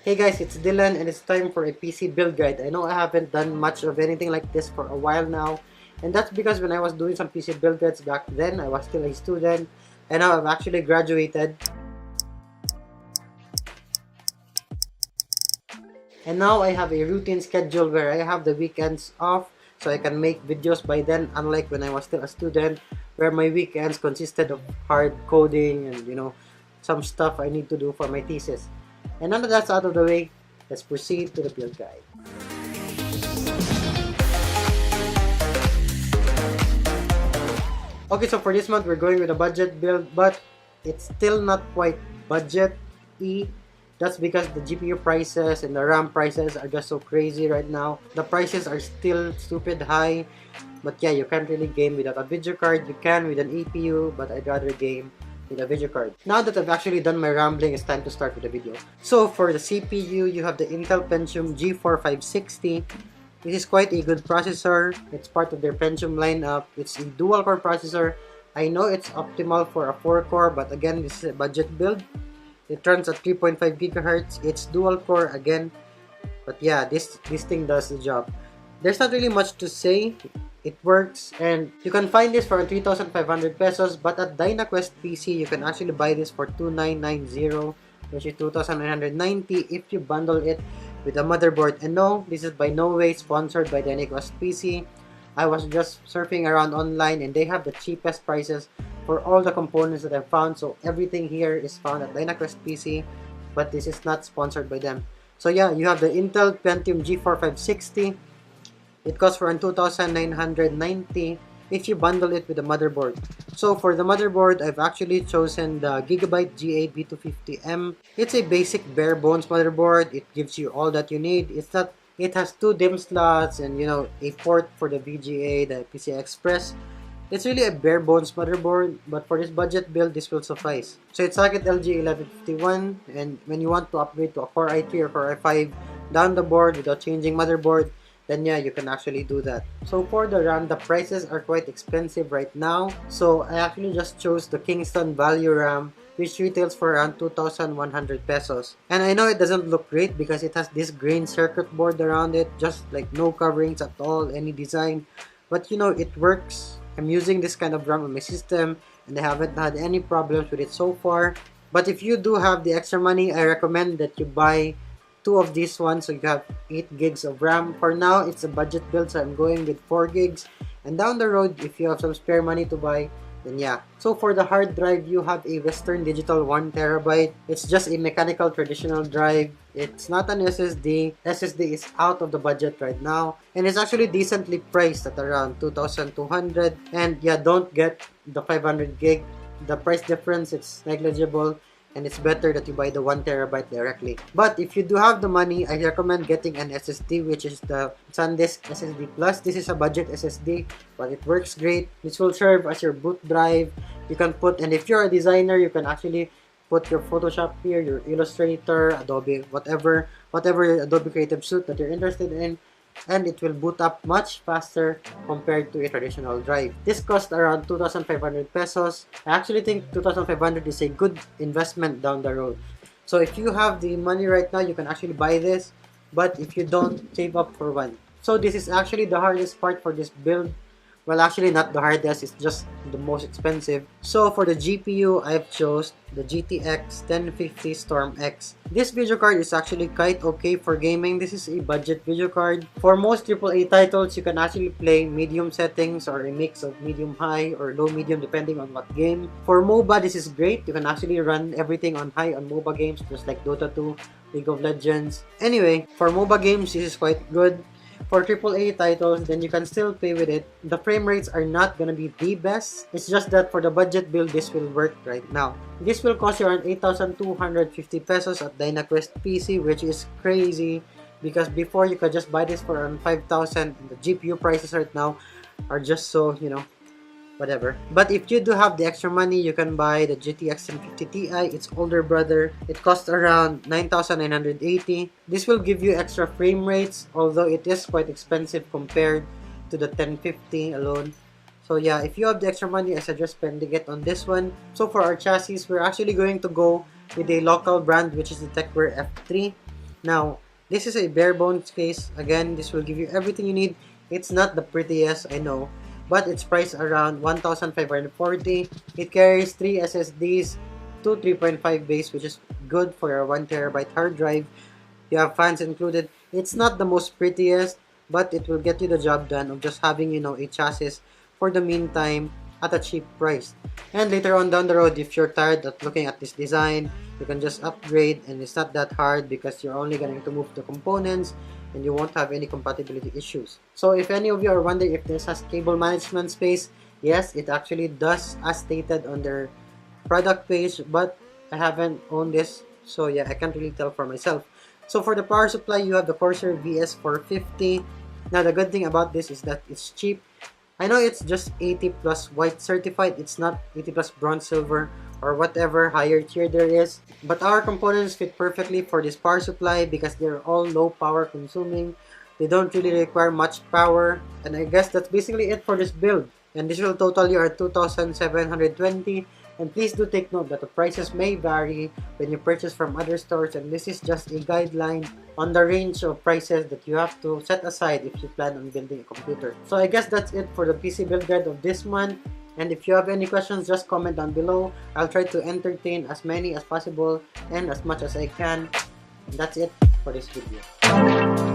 Hey guys, it's Dylan and it's time for a PC build guide. I know I haven't done much of anything like this for a while now, and that's because when I was doing some PC build guides back then, I was still a student, and now I've actually graduated. And now I have a routine schedule where I have the weekends off so I can make videos by then, unlike when I was still a student where my weekends consisted of hard coding and some stuff I need to do for my thesis. And now that that's out of the way, let's proceed to the build guide. Okay, so for this month we're going with a budget build, but it's still not quite budget-y. That's because the GPU prices and the RAM prices are just so crazy right now. The prices are still stupid high, but yeah, you can't really game without a video card. You can with an APU, but I'd rather game with a video card. Now that I've actually done my rambling, it's time to start with the video. So for the CPU, you have the Intel Pentium G4560. This is quite a good processor. It's part of their Pentium lineup. It's a dual-core processor. I know it's optimal for a 4-core, but again, this is a budget build. It runs at 3.5 GHz. It's dual-core again, but yeah, this thing does the job. There's not really much to say. It works, and you can find this for 3,500 pesos, but at DynaQuest PC you can actually buy this for 2,990, which is 2,990 if you bundle it with a motherboard. And no, this is by no way sponsored by DynaQuest PC. I was just surfing around online and they have the cheapest prices for all the components that I've found, so everything here is found at DynaQuest PC, but this is not sponsored by them. So yeah, you have the Intel Pentium G4560. It costs around 2,990 if you bundle it with the motherboard. So for the motherboard, I've actually chosen the Gigabyte GA B250M. It's a basic bare bones motherboard. It gives you all that you need. It has 2 DIMM slots and a port for the VGA, the PCI Express. It's really a bare bones motherboard, but for this budget build, this will suffice. So it's socket LG1151, and when you want to upgrade to a Core i3 or Core i5 down the board without changing motherboard, then yeah, you can actually do that. So for the RAM, the prices are quite expensive right now. So I actually just chose the Kingston Value RAM, which retails for around 2,100 pesos. And I know it doesn't look great because it has this green circuit board around it, just like no coverings at all, any design. But it works. I'm using this kind of RAM on my system and I haven't had any problems with it so far. But if you do have the extra money, I recommend that you buy 2 of these ones, so you have 8 gigs of RAM. For now, it's a budget build, so I'm going with 4 gigs. And down the road, if you have some spare money to buy, then yeah. So for the hard drive, you have a Western Digital 1TB. It's just a mechanical traditional drive. It's not an SSD. SSD is out of the budget right now. And it's actually decently priced at around 2,200. And yeah, don't get the 500 gig. The price difference, it's negligible. And it's better that you buy the 1TB directly. But if you do have the money, I recommend getting an SSD, which is the SanDisk SSD Plus. This is a budget SSD, but it works great. This will serve as your boot drive. You can put, and if you're a designer, you can actually put your Photoshop here, your Illustrator, Adobe, whatever Adobe Creative Suite that you're interested in, and it will boot up much faster compared to a traditional drive. This costs around 2,500 pesos. I actually think 2,500 is a good investment down the road. So if you have the money right now, you can actually buy this, but if you don't, save up for one. So this is actually the hardest part for this build. Well, actually not the hardest, it's just the most expensive. So for the GPU, I've chose the GTX 1050 Storm X. This video card is actually quite okay for gaming. This is a budget video card. For most AAA titles, you can actually play medium settings or a mix of medium high or low medium depending on what game. For MOBA, this is great. You can actually run everything on high on MOBA games just like Dota 2, League of Legends. Anyway, for MOBA games, this is quite good. For AAA titles, then you can still play with it. The frame rates are not gonna be the best. It's just that for the budget build, this will work right now. This will cost you around 8,250 pesos at DynaQuest PC, which is crazy because before you could just buy this for around 5,000. The GPU prices right now are just so, whatever. But if you do have the extra money, you can buy the GTX 1050 Ti, its older brother. It costs around 9,980. This will give you extra frame rates, although it is quite expensive compared to the 1050 alone. So yeah, if you have the extra money, I suggest spending it on this one. So for our chassis, we're actually going to go with a local brand, which is the TechWare F3. Now, this is a bare bones case. Again, this will give you everything you need. It's not the prettiest, I know, but it's priced around 1,540. It carries 3 SSDs, 2 3.5 base, which is good for your 1 TB hard drive. You have fans included. It's not the most prettiest, but it will get you the job done of just having, a chassis for the meantime at a cheap price. And later on down the road, if you're tired of looking at this design, you can just upgrade, and it's not that hard because you're only going to move the components and you won't have any compatibility issues. So if any of you are wondering if this has cable management space, yes, it actually does as stated on their product page, but I haven't owned this, so yeah, I can't really tell for myself. So for the power supply, you have the Corsair VS450. Now the good thing about this is that it's cheap. I know it's just 80 plus white certified, it's not 80 plus bronze, silver, or whatever higher tier there is. But our components fit perfectly for this power supply because they're all low power consuming. They don't really require much power. And I guess that's basically it for this build. And this will total you at 2,720. And please do take note that the prices may vary when you purchase from other stores, and this is just a guideline on the range of prices that you have to set aside if you plan on building a computer. So I guess that's it for the PC build guide of this month. And if you have any questions, just comment down below. I'll try to entertain as many as possible and as much as I can. And that's it for this video.